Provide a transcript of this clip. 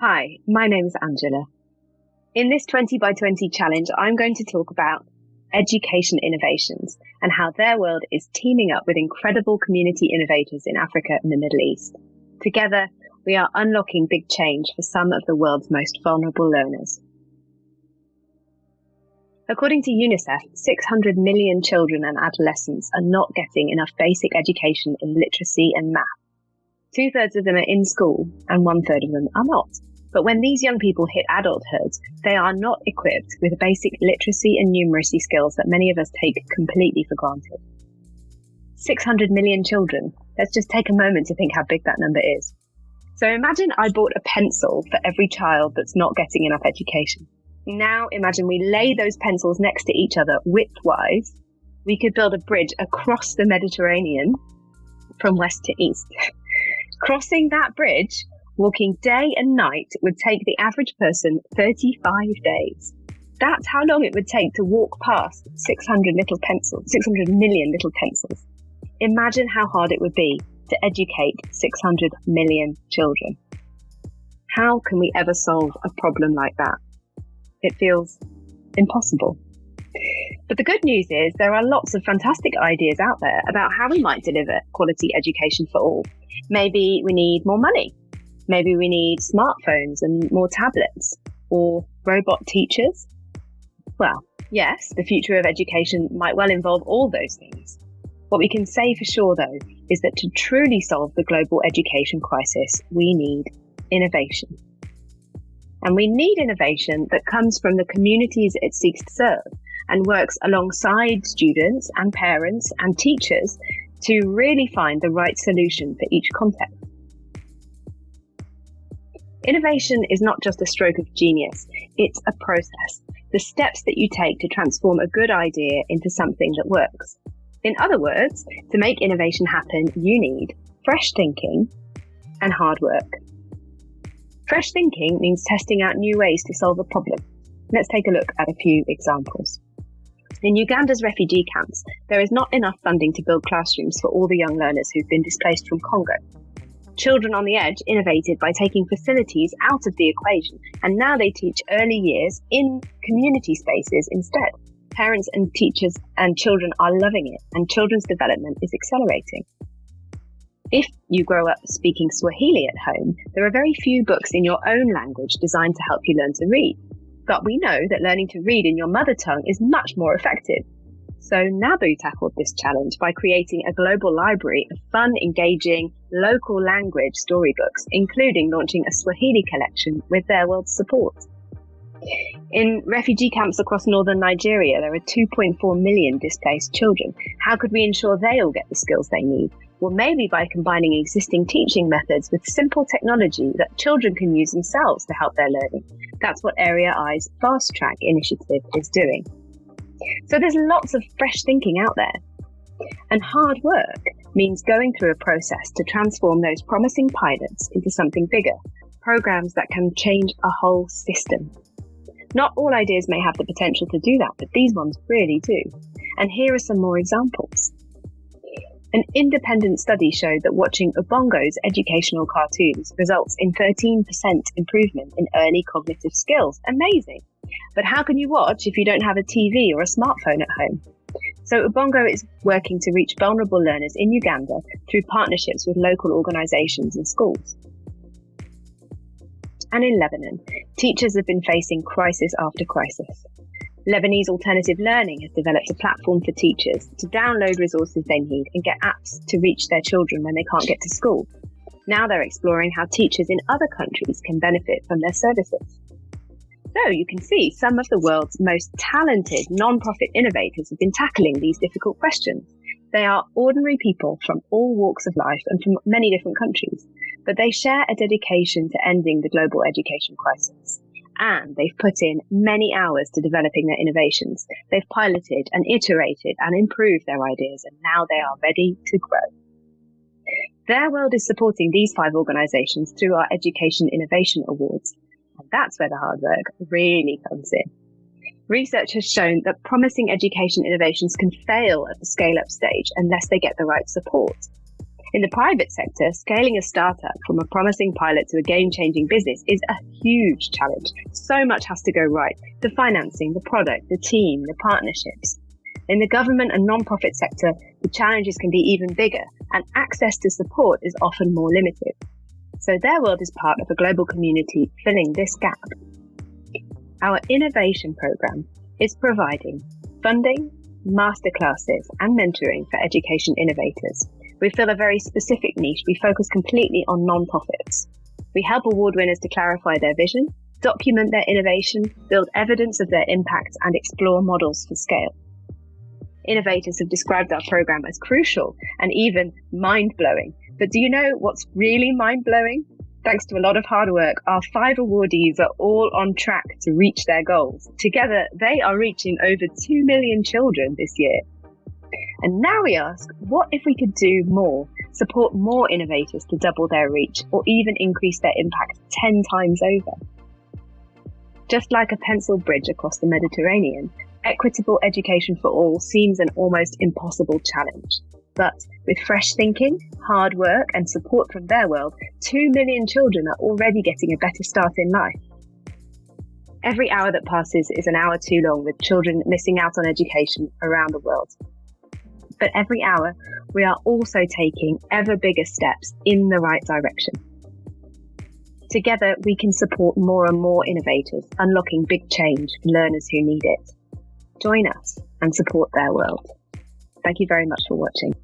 Hi, my name is Angela. In this 20 by 20 challenge, I'm going to talk about education innovations and how Theirworld is teaming up with incredible community innovators in Africa and the Middle East. Together, we are unlocking big change for some of the world's most vulnerable learners. According to UNICEF, 600 million children and adolescents are not getting enough basic education in literacy and math. 2/3 of them are in school and 1/3 of them are not. But when these young people hit adulthood, they are not equipped with basic literacy and numeracy skills that many of us take completely for granted. 600 million children. Let's just take a moment to think how big that number is. So imagine I bought a pencil for every child that's not getting enough education. Now imagine we lay those pencils next to each other widthwise. We could build a bridge across the Mediterranean from west to east. Crossing that bridge, walking day and night, would take the average person 35 days. That's how long it would take to walk past 600 million little pencils. Imagine how hard it would be to educate 600 million children. How can we ever solve a problem like that? It feels impossible. But the good news is there are lots of fantastic ideas out there about how we might deliver quality education for all. Maybe we need more money. Maybe we need smartphones and more tablets, or robot teachers. Well, yes, the future of education might well involve all those things. What we can say for sure, though, is that to truly solve the global education crisis, we need innovation. And we need innovation that comes from the communities it seeks to serve and works alongside students and parents and teachers to really find the right solution for each context. Innovation is not just a stroke of genius, it's a process. The steps that you take to transform a good idea into something that works. In other words, to make innovation happen, you need fresh thinking and hard work. Fresh thinking means testing out new ways to solve a problem. Let's take a look at a few examples. In Uganda's refugee camps, there is not enough funding to build classrooms for all the young learners who've been displaced from Congo. Children on the Edge innovated by taking facilities out of the equation, and now they teach early years in community spaces instead. Parents and teachers and children are loving it, and children's development is accelerating. If you grow up speaking Swahili at home, there are very few books in your own language designed to help you learn to read. But we know that learning to read in your mother tongue is much more effective. So NABU tackled this challenge by creating a global library of fun, engaging, local language storybooks, including launching a Swahili collection with Theirworld's support. In refugee camps across northern Nigeria, there are 2.4 million displaced children. How could we ensure they all get the skills they need? Well, maybe by combining existing teaching methods with simple technology that children can use themselves to help their learning. That's what Area I's Fast Track initiative is doing. So there's lots of fresh thinking out there. And hard work means going through a process to transform those promising pilots into something bigger, programs that can change a whole system. Not all ideas may have the potential to do that, but these ones really do. And here are some more examples. An independent study showed that watching Ubongo's educational cartoons results in 13% improvement in early cognitive skills. Amazing! But how can you watch if you don't have a TV or a smartphone at home? So Ubongo is working to reach vulnerable learners in Uganda through partnerships with local organisations and schools. And in Lebanon, teachers have been facing crisis after crisis. Lebanese Alternative Learning has developed a platform for teachers to download resources they need and get apps to reach their children when they can't get to school. Now they're exploring how teachers in other countries can benefit from their services. So you can see some of the world's most talented non-profit innovators have been tackling these difficult questions. They are ordinary people from all walks of life and from many different countries, but they share a dedication to ending the global education crisis. And they've put in many hours to developing their innovations. They've piloted and iterated and improved their ideas, and now they are ready to grow. Theirworld is supporting these 5 organisations through our Education Innovation Awards. And that's where the hard work really comes in. Research has shown that promising education innovations can fail at the scale-up stage unless they get the right support. In the private sector, scaling a startup from a promising pilot to a game-changing business is a huge challenge. So much has to go right. The financing, the product, the team, the partnerships. In the government and non-profit sector, the challenges can be even bigger, and access to support is often more limited. So Theirworld is part of a global community filling this gap. Our innovation program is providing funding, masterclasses, and mentoring for education innovators. We fill a very specific niche. We focus completely on non-profits. We help award winners to clarify their vision, document their innovation, build evidence of their impact, and explore models for scale. Innovators have described our program as crucial and even mind-blowing. But do you know what's really mind-blowing? Thanks to a lot of hard work, our 5 awardees are all on track to reach their goals. Together, they are reaching over 2 million children this year. And now we ask, what if we could do more, support more innovators to double their reach, or even increase their impact 10 times over? Just like a pencil bridge across the Mediterranean, equitable education for all seems an almost impossible challenge. But with fresh thinking, hard work, and support from Theirworld, 2 million children are already getting a better start in life. Every hour that passes is an hour too long, with children missing out on education around the world. But every hour, we are also taking ever bigger steps in the right direction. Together, we can support more and more innovators, unlocking big change for learners who need it. Join us and support Theirworld. Thank you very much for watching.